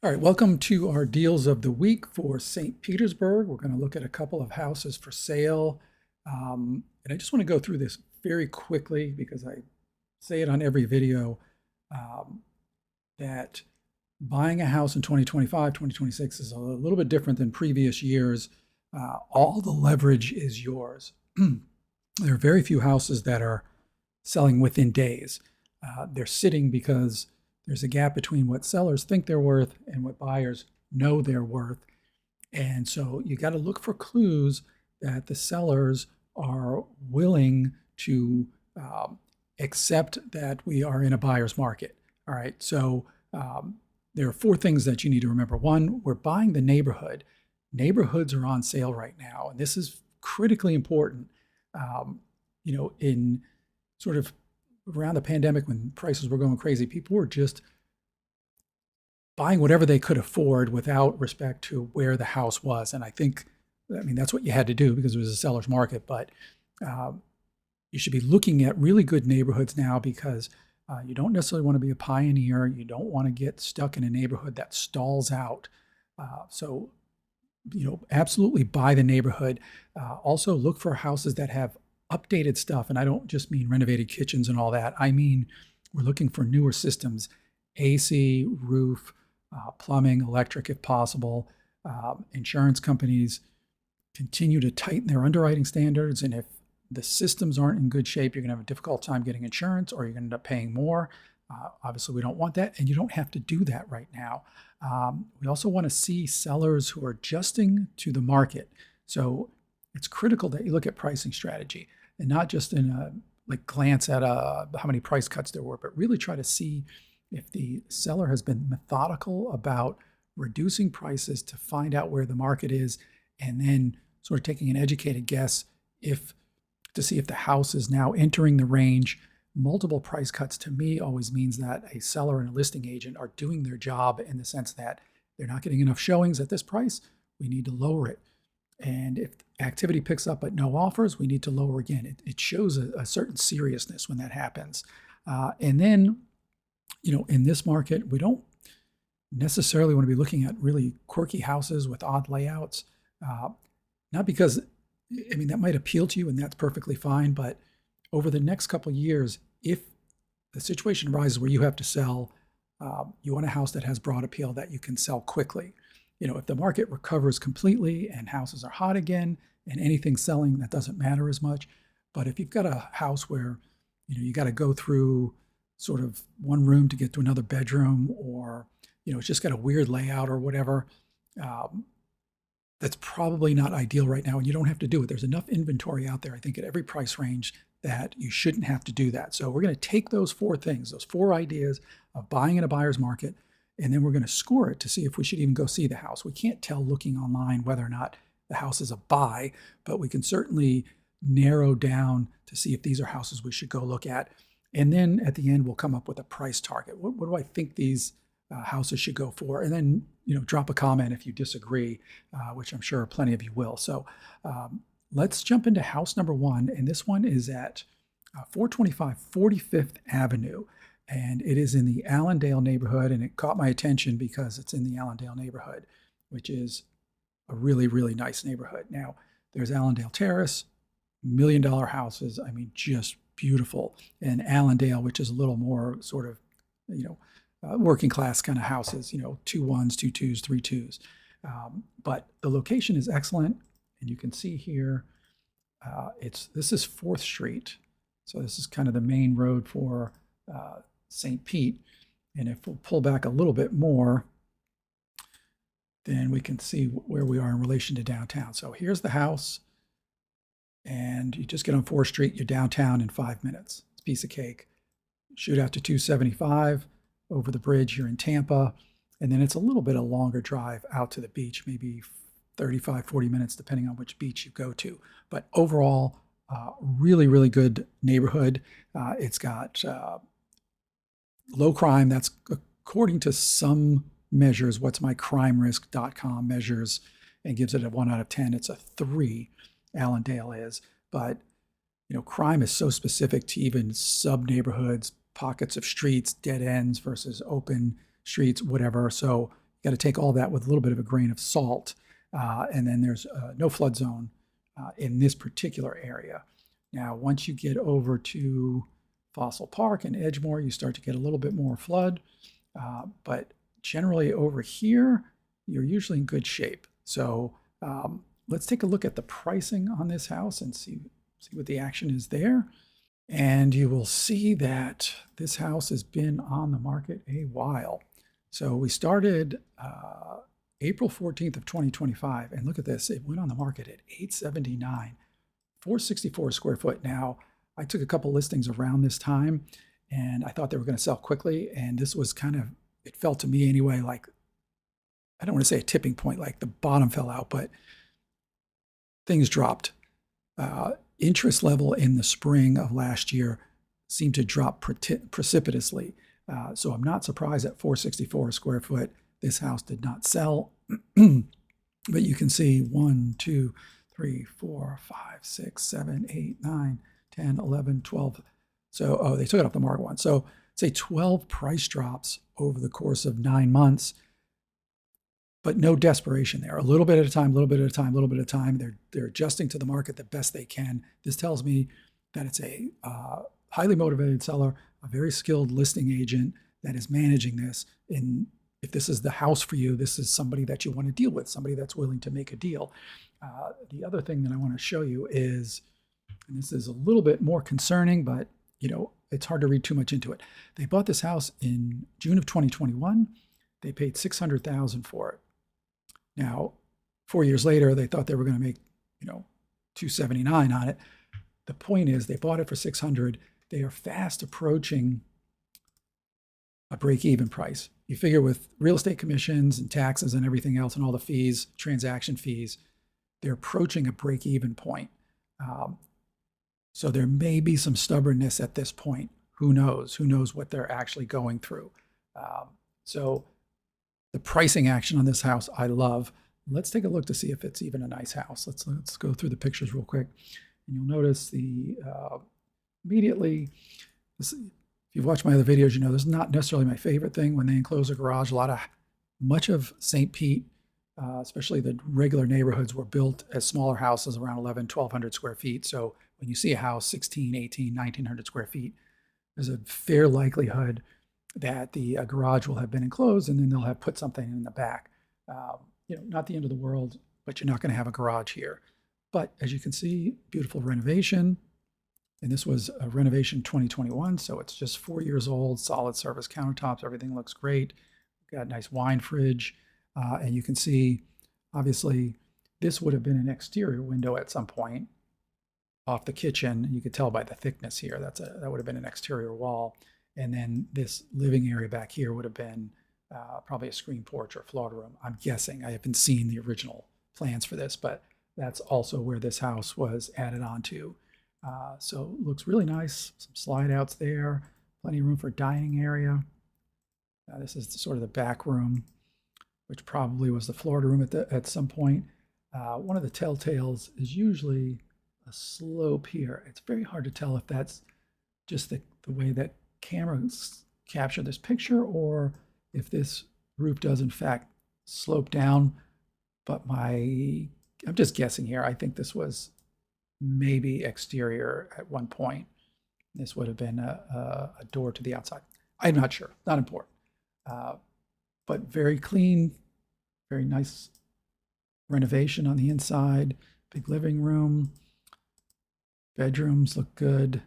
All right, welcome to our deals of the week for St. Petersburg. We're going to look at a couple of houses for sale. And I just want to go through this very quickly because I say it on every video um, that buying a house in 2025, 2026 is a little bit different than previous years. All the leverage is yours. There are very few houses that are selling within days. They're sitting because there's a gap between what sellers think they're worth and what buyers know they're worth. And so you got to look for clues that the sellers are willing to accept that we are in a buyer's market. All right. So there are four things that you need to remember. One, we're buying the neighborhood. Neighborhoods are on sale right now. And this is critically important. In sort of around the pandemic when prices were going crazy, people were just buying whatever they could afford without respect to where the house was. And that's what you had to do because it was a seller's market. But you should be looking at really good neighborhoods now because you don't necessarily want to be a pioneer. You don't want to get stuck in a neighborhood that stalls out. So absolutely buy the neighborhood. Also look for houses that have updated stuff. And I don't just mean renovated kitchens and all that. I mean, we're looking for newer systems, AC, roof, plumbing, electric if possible. Insurance companies continue to tighten their underwriting standards. And if the systems aren't in good shape, you're going to have a difficult time getting insurance or you're going to end up paying more. Obviously, we don't want that. And you don't have to do that right now. We also want to see sellers who are adjusting to the market. So it's critical that you look at pricing strategy and not just in a glance at how many price cuts there were, but really try to see if the seller has been methodical about reducing prices to find out where the market is, and then sort of taking an educated guess to see if the house is now entering the range. Multiple price cuts to me always means that a seller and a listing agent are doing their job in the sense that they're not getting enough showings at this price. We need to lower it. And if activity picks up but no offers, we need to lower again. It shows a certain seriousness when that happens. And then, in this market, we don't necessarily want to be looking at really quirky houses with odd layouts. Not because, that might appeal to you and that's perfectly fine. But over the next couple of years, if the situation arises where you have to sell, you want a house that has broad appeal that you can sell quickly. If the market recovers completely and houses are hot again and anything's selling, that doesn't matter as much. But if you've got a house where, you got to go through sort of one room to get to another bedroom, or, it's just got a weird layout or whatever, that's probably not ideal right now. And you don't have to do it. There's enough inventory out there, I think, at every price range that you shouldn't have to do that. So we're going to take those four things, those four ideas of buying in a buyer's market, and then we're going to score it to see if we should even go see the house. We can't tell looking online whether or not the house is a buy, but we can certainly narrow down to see if these are houses we should go look at. And then at the end, we'll come up with a price target. What do I think these houses should go for? And then, drop a comment if you disagree, which I'm sure plenty of you will. So let's jump into house number one. And this one is at 425 45th Avenue. And it is in the Allendale neighborhood, and it caught my attention because it's in the Allendale neighborhood, which is a really, really nice neighborhood. Now, there's Allendale Terrace, $1 million houses. Just beautiful. And Allendale, which is a little more sort of, working class kind of houses, 2 1s, 2 2s, 3 2s. But the location is excellent. And you can see here, this is 4th Street. So this is kind of the main road for St. Pete. And if we'll pull back a little bit more, then we can see where we are in relation to downtown. So here's the house, and you just get on 4th Street, you're downtown in 5 minutes. It's a piece of cake. Shoot out to 275 over the bridge here in Tampa, and then it's a little bit a longer drive out to the beach, maybe 35, 40 minutes, depending on which beach you go to. But overall, really, really good neighborhood. It's got low crime. That's according to some measures. What's my crimerisk.com measures and gives it a 1 out of 10. It's a 3, Allendale is. But, crime is so specific to even sub-neighborhoods, pockets of streets, dead ends versus open streets, whatever. So, got to take all that with a little bit of a grain of salt. And then there's no flood zone in this particular area. Now, once you get over to Fossil Park and Edgemore, you start to get a little bit more flood. But generally over here, you're usually in good shape. So let's take a look at the pricing on this house and see what the action is there. And you will see that this house has been on the market a while. So we started April 14th of 2025, and look at this. It went on the market at $879, $464 a square foot. Now, I took a couple listings around this time, and I thought they were going to sell quickly, and this was kind of, it felt to me anyway, like, I don't want to say a tipping point, like the bottom fell out, but things dropped. Interest level in the spring of last year seemed to drop precipitously. So I'm not surprised at $464 a square foot. This house did not sell, but you can see 1, 2, 3, 4, 5, 6, 7, 8, 9, 10, 11, 12. So, they took it off the market once. So say 12 price drops over the course of 9 months, but no desperation there. A little bit at a time, a little bit at a time, a little bit at a time. They're adjusting to the market the best they can. This tells me that it's a highly motivated seller, a very skilled listing agent that is managing this. And if this is the house for you, this is somebody that you want to deal with, somebody that's willing to make a deal. The other thing that I want to show you is, and this is a little bit more concerning, but it's hard to read too much into it. They bought this house in June of 2021. They paid $600,000 for it. Now, 4 years later, they thought they were going to make, $279 on it. The point is, they bought it for $600. They are fast approaching a break-even price. You figure with real estate commissions and taxes and everything else and all the fees, transaction fees, they're approaching a break-even point. So there may be some stubbornness at this point. Who knows? Who knows what they're actually going through? So the pricing action on this house, I love. Let's take a look to see if it's even a nice house. Let's go through the pictures real quick. And you'll notice immediately, if you've watched my other videos, this is not necessarily my favorite thing when they enclose a garage. Much of St. Pete, especially the regular neighborhoods, were built as smaller houses around 1,100 square feet. So when you see a house 16, 18, 1,900 square feet, there's a fair likelihood that the garage will have been enclosed, and then they'll have put something in the back. Not the end of the world, but you're not going to have a garage here. But as you can see, beautiful renovation. And this was a renovation 2021, so it's just 4 years old, solid surface countertops, everything looks great. Got a nice wine fridge. And you can see, obviously, this would have been an exterior window at some point off the kitchen. You could tell by the thickness here, that would have been an exterior wall. And then this living area back here would have been probably a screen porch or Florida room. I'm guessing. I haven't seen the original plans for this, but that's also where this house was added onto. So it looks really nice. Some slide outs there. Plenty of room for dining area. This is sort of the back room, which probably was the Florida room at some point. One of the telltales is usually a slope here. It's very hard to tell if that's just the way that cameras capture this picture, or if this roof does in fact slope down. But I'm just guessing here. I think this was maybe exterior at one point. This would have been a door to the outside. I'm not sure. Not important. But very clean, very nice renovation on the inside. Big living room. Bedrooms look good.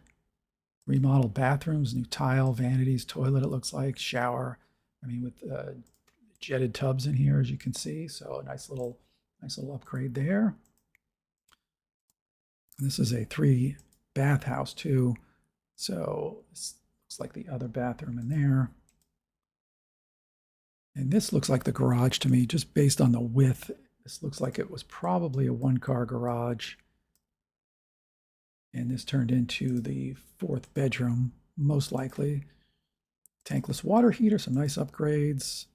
Remodeled bathrooms, new tile, vanities, toilet, it looks like, shower. With jetted tubs in here, as you can see. So a nice little upgrade there. And this is a 3-bath house too. So this looks like the other bathroom in there. And this looks like the garage to me, just based on the width. This looks like it was probably a 1-car garage. And this turned into the 4th bedroom, most likely. Tankless water heater, some nice upgrades.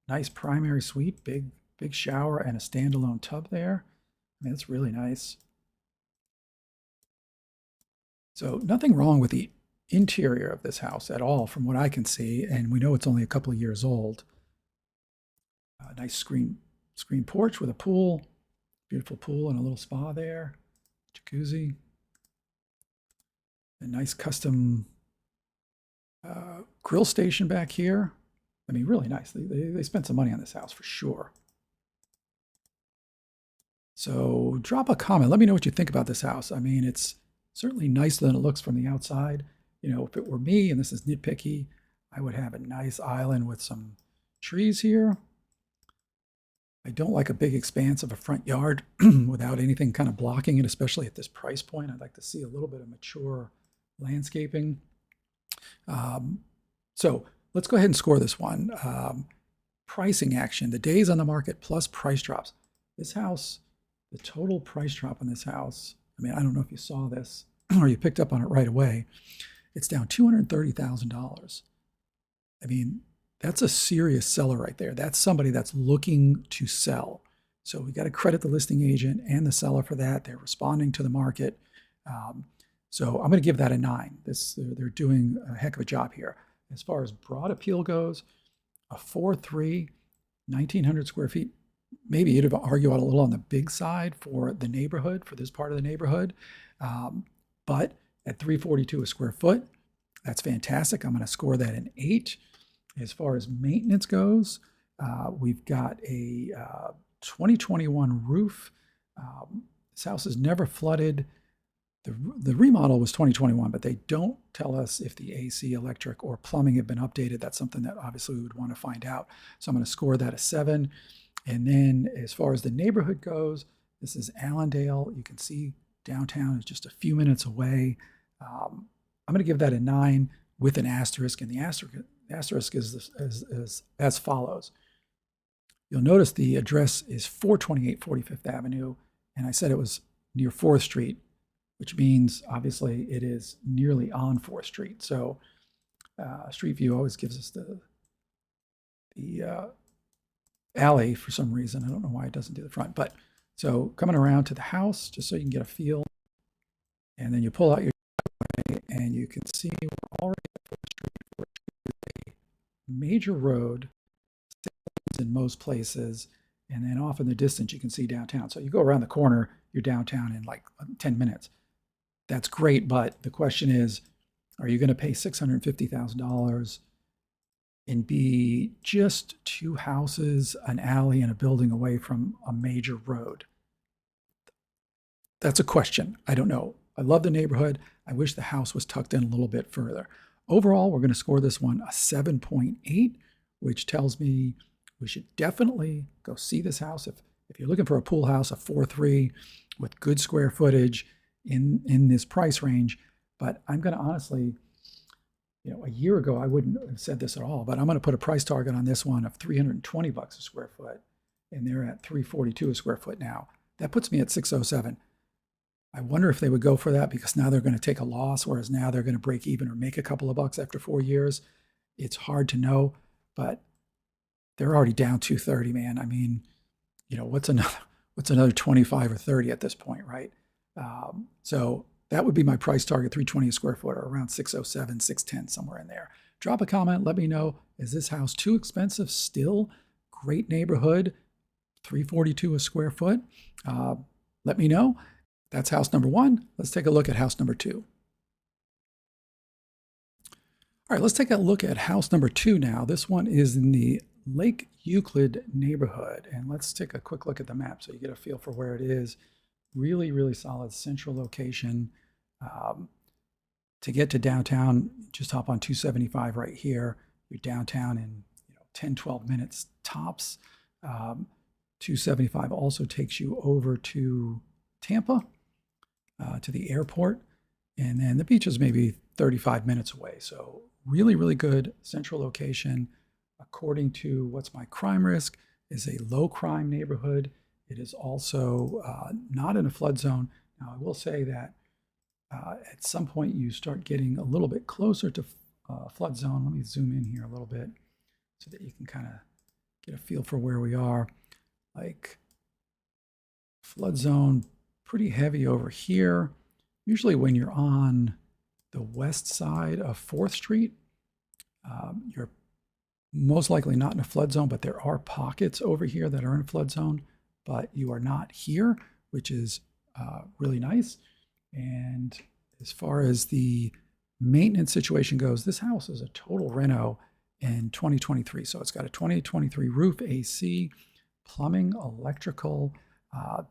Nice primary suite, big shower, and a standalone tub there. That's really nice. So nothing wrong with the interior of this house at all, from what I can see. And we know it's only a couple of years old. nice screen porch with a pool, beautiful pool and a little spa there, jacuzzi, a nice custom grill station back here. I mean, really nice. They spent some money on this house for sure. So drop a comment. Let me know what you think about this house. I mean, it's certainly nicer than it looks from the outside. You know, if it were me, and this is nitpicky, I would have a nice island with some trees here. I don't like a big expanse of a front yard without anything kind of blocking it, especially at this price point. I'd like to see a little bit of mature landscaping. So let's go ahead and score this one. Pricing action, the days on the market plus price drops. This house, the total price drop on this house, I mean, I don't know if you saw this or you picked up on it right away. It's down $230,000. I mean, that's a serious seller right there. That's somebody that's looking to sell. So we got to credit the listing agent and the seller for that. They're responding to the market. So I'm going to give that a 9. They're doing a heck of a job here. As far as broad appeal goes, a 4.3, 1,900 square feet. Maybe you'd argue out a little on the big side for the neighborhood, for this part of the neighborhood. But at $342 a square foot, that's fantastic. I'm going to score that an 8. As far as maintenance goes, we've got a 2021 roof. This house is never flooded. The remodel was 2021, but they don't tell us if the AC, electric, or plumbing have been updated. That's something that obviously we would want to find out. So I'm going to score that a 7. And then as far as the neighborhood goes, this is Allendale. You can see downtown is just a few minutes away. I'm going to give that a 9 with an asterisk, and the asterisk is as follows. You'll notice the address is 428 45th Avenue, and I said it was near 4th Street, which means obviously it is nearly on 4th Street. So Street View always gives us the alley for some reason. I don't know why it doesn't do the front. But so coming around to the house, just so you can get a feel, and then you pull out your driveway, and you can see we're already at 4th Street, a major road in most places, and then off in the distance you can see downtown. So you go around the corner, you're downtown in like 10 minutes. That's great, but the question is, are you going to pay $650,000 and be just 2 houses, an alley, and a building away from a major road? That's a question. I don't know. I love the neighborhood. I wish the house was tucked in a little bit further. Overall, we're going to score this one a 7.8, which tells me we should definitely go see this house. If you're looking for a pool house, a 4.3 with good square footage in this price range. But I'm going to honestly, you know, a year ago, I wouldn't have said this at all, but I'm going to put a price target on this one of $320 a square foot, and they're at $342 a square foot now. That puts me at $607. I wonder if they would go for that because now they're going to take a loss, whereas now they're going to break even or make a couple of bucks after 4 years. It's hard to know, but they're already down $230, man. I mean, you know, what's another 25 or 30 at this point, right? So that would be my price target, $320 a square foot, or around $607, $610, somewhere in there. Drop a comment. Let me know, is this house too expensive still? Great neighborhood, $342 a square foot. Let me know. That's house number 1. Let's take a look at house number 2. All right, let's take a look at house number 2 now. This one is in the Lake Euclid neighborhood. And let's take a quick look at the map so you get a feel for where it is. Really, really solid central location. To get to downtown, just hop on 275 right here. You're downtown in 10, 12 minutes tops. 275 also takes you over to Tampa, to the airport. And then the beach is maybe 35 minutes away. So really, really good central location. According to What's My Crime Risk, is a low crime neighborhood. It is also not in a flood zone. Now, I will say that at some point you start getting a little bit closer to flood zone. Let me zoom in here a little bit so that you can kind of get a feel for where we are. Like flood zone, pretty heavy over here. Usually when you're on the west side of 4th Street, you're most likely not in a flood zone, but there are pockets over here that are in a flood zone, but you are not here, which is really nice. And as far as the maintenance situation goes, this house is a total reno in 2023. So it's got a 2023 roof, AC, plumbing, electrical.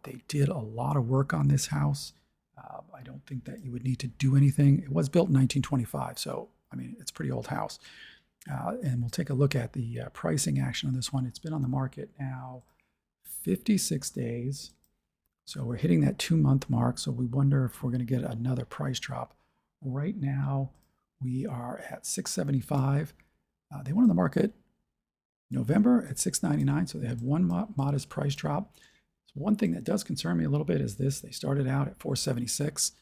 They did a lot of work on this house. I don't think that you would need to do anything. It was built in 1925, so I mean, it's a pretty old house. And we'll take a look at the pricing action on this one. It's been on the market now 56 days. So we're hitting that 2-month mark. So we wonder if we're going to get another price drop. Right now, we are at 675. They went on the market November at 699. So they had one modest price drop. So one thing that does concern me a little bit is this. They started out at 476,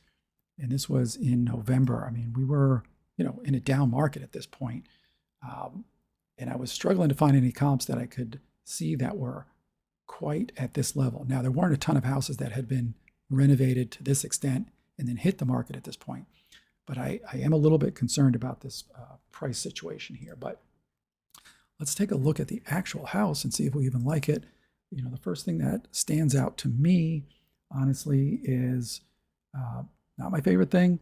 and this was in November. I mean, we were, in a down market at this point. And I was struggling to find any comps that I could see that were quite at this level. Now, there weren't a ton of houses that had been renovated to this extent and then hit the market at this point. But I am a little bit concerned about this price situation here. But let's take a look at the actual house and see if we even like it. The first thing that stands out to me, honestly, is not my favorite thing.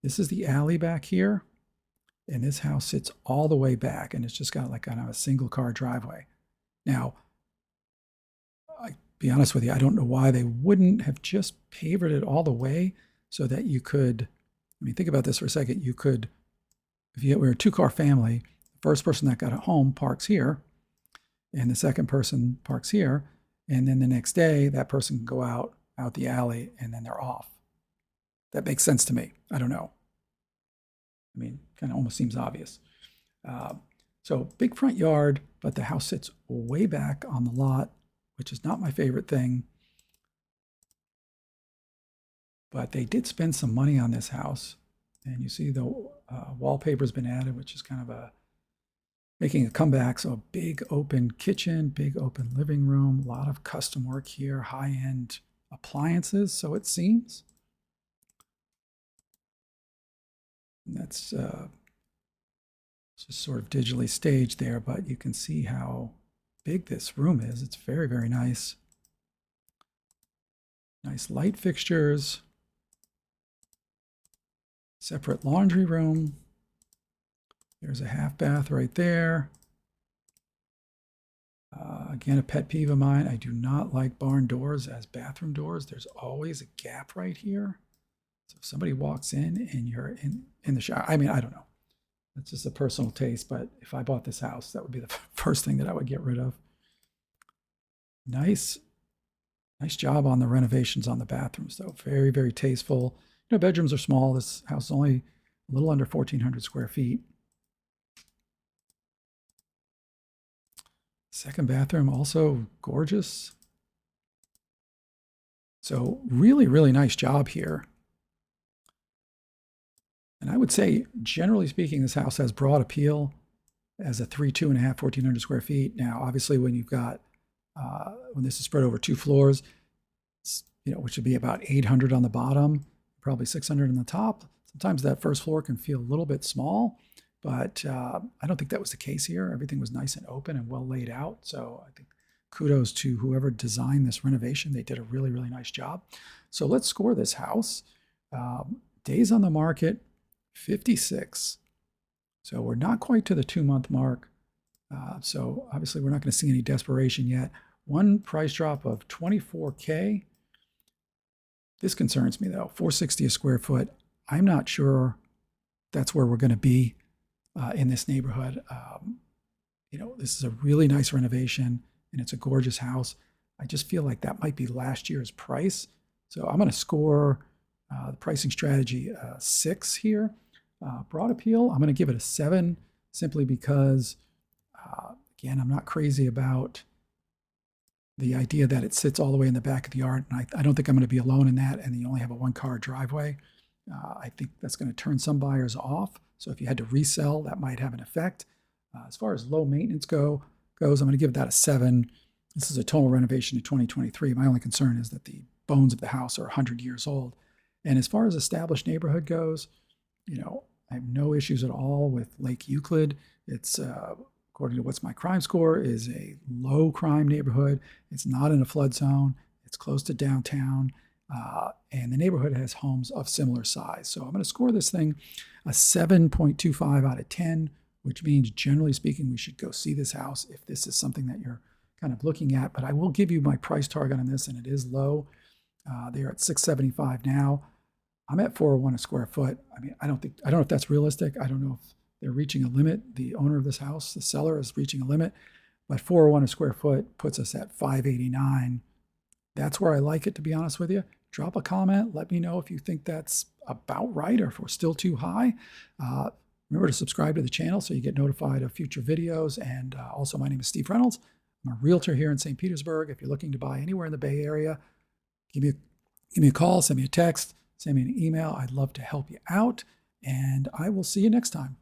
This is the alley back here. And this house sits all the way back, and it's just got like kind of a single car driveway. Now, I'll be honest with you, I don't know why they wouldn't have just paved it all the way so that you could, think about this for a second. You could, if you were a 2-car family, the first person that got a home parks here, and the second person parks here, and then the next day, that person can go out the alley, and then they're off. That makes sense to me. I don't know. Kind of almost seems obvious. So big front yard, but the house sits way back on the lot, which is not my favorite thing. But they did spend some money on this house. And you see the wallpaper's been added, which is kind of making a comeback. So a big open kitchen, big open living room, a lot of custom work here, high-end appliances, so it seems. And that's just sort of digitally staged there, but you can see how big this room is. It's very, very nice. Nice light fixtures. Separate laundry room. There's a half bath right there. Again, a pet peeve of mine. I do not like barn doors as bathroom doors. There's always a gap right here. So if somebody walks in and you're in the shower, I don't know. That's just a personal taste, but if I bought this house, that would be the first thing that I would get rid of. Nice job on the renovations on the bathrooms, though. Very, very tasteful. Bedrooms are small. This house is only a little under 1,400 square feet. Second bathroom, also gorgeous. So really, really nice job here. And I would say, generally speaking, this house has broad appeal as a 2.5, 1,400 square feet. Now, obviously, when you've got, when this is spread over 2 floors, which would be about 800 on the bottom, probably 600 on the top. Sometimes that first floor can feel a little bit small, but I don't think that was the case here. Everything was nice and open and well laid out. So I think kudos to whoever designed this renovation. They did a really, really nice job. So let's score this house. Days on the market, 56. So we're not quite to the 2-month mark. So obviously we're not going to see any desperation yet. One price drop of $24K. This concerns me though. $460 a square foot. I'm not sure that's where we're going to be in this neighborhood. This is a really nice renovation and it's a gorgeous house. I just feel like that might be last year's price. So I'm going to score the pricing strategy 6 here. Broad appeal, I'm going to give it a 7 simply because, again, I'm not crazy about the idea that it sits all the way in the back of the yard. And I don't think I'm going to be alone in that. And you only have a 1-car driveway. I think that's going to turn some buyers off. So if you had to resell, that might have an effect. As far as low maintenance goes, I'm going to give that a 7. This is a total renovation in 2023. My only concern is that the bones of the house are 100 years old. And as far as established neighborhood goes, I have no issues at all with Lake Euclid. It's according to what's my crime score, is a low crime neighborhood. It's not in a flood zone. It's close to downtown. And the neighborhood has homes of similar size. So I'm going to score this thing a 7.25 out of 10, which means generally speaking, we should go see this house if this is something that you're kind of looking at. But I will give you my price target on this, and it is low. They're at $675 now. I'm at $401 a square foot. I mean, I don't know if that's realistic. I don't know if they're reaching a limit. The owner of this house, the seller, is reaching a limit, but $401 a square foot puts us at $589. That's where I like it, to be honest with you. Drop a comment. Let me know if you think that's about right or if we're still too high. Remember to subscribe to the channel so you get notified of future videos. And also, my name is Steve Reynolds. I'm a realtor here in St. Petersburg. If you're looking to buy anywhere in the Bay Area, give me a call, send me a text, send me an email. I'd love to help you out. And I will see you next time.